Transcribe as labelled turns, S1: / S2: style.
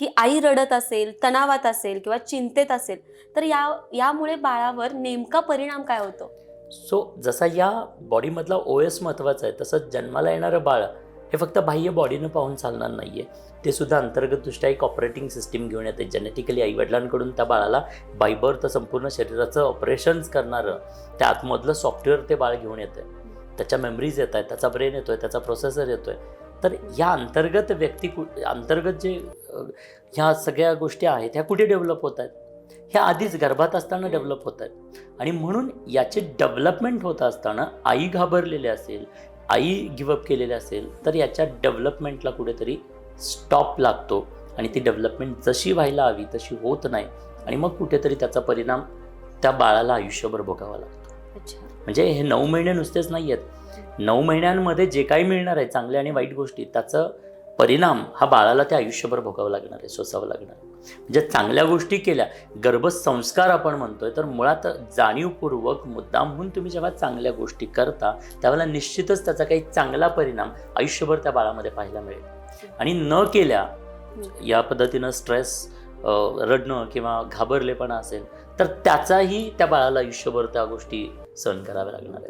S1: की आई रडत असेल, तणावात असेल किंवा चिंतेत असेल, तर यामुळे बाळावर नेमका परिणाम काय होतो?
S2: जसा या बॉडीमधला OS महत्त्वाचा आहे, तसंच जन्माला येणारं बाळ हे फक्त बाह्य बॉडीनं पाहून चालणार नाही आहे. ते सुद्धा अंतर्गतदृष्ट्या एक ऑपरेटिंग सिस्टीम घेऊन येते. जेनेटिकली आईवडिलांकडून त्या बाळाला बाय बर्थ संपूर्ण शरीराचं ऑपरेशन्स करणारं त्या आतमधलं सॉफ्टवेअर ते बाळ घेऊन येतं. त्याच्या मेमरीज येत आहेत, त्याचा ब्रेन येतो आहे, त्याचा प्रोसेसर येतो आहे. तर या अंतर्गत अंतर्गत जे ह्या सगळ्या गोष्टी आहेत ह्या कुठे डेव्हलप होत आहेत? ह्या आधीच गर्भात असताना डेव्हलप होत आहेत. आणि म्हणून याचे डेव्हलपमेंट होत असताना आई घाबरलेली असेल, आई गिवअप केलेली असेल, तर याच्या डेव्हलपमेंटला कुठेतरी स्टॉप लागतो आणि ती डेव्हलपमेंट जशी व्हायला हवी तशी होत नाही आणि मग कुठेतरी त्याचा परिणाम त्या बाळाला आयुष्यभर भोगावा लागतो.
S1: अच्छा.
S2: म्हणजे हे 9 महिने नुसतेच नाही आहेत. 9 महिन्यांमध्ये जे काही मिळणार आहे चांगल्या आणि वाईट गोष्टी, त्याचा परिणाम हा बाळाला त्या आयुष्यभर भोगावा लागणार आहे, सोसावं लागणार आहे. म्हणजे चांगल्या गोष्टी केल्या, गर्भसंस्कार आपण म्हणतोय, तर मुळात जाणीवपूर्वक मुद्दामहून तुम्ही जेव्हा चांगल्या गोष्टी करता त्यावेळेला निश्चितच त्याचा काही चांगला परिणाम आयुष्यभर त्या बाळामध्ये पाहायला मिळेल. आणि न केल्या या पद्धतीनं स्ट्रेस, रडणं किंवा घाबरलेपणा असेल तर त्याचाही त्या बाळाला आयुष्यभर त्या गोष्टी सहन कराव्या लागणार आहेत.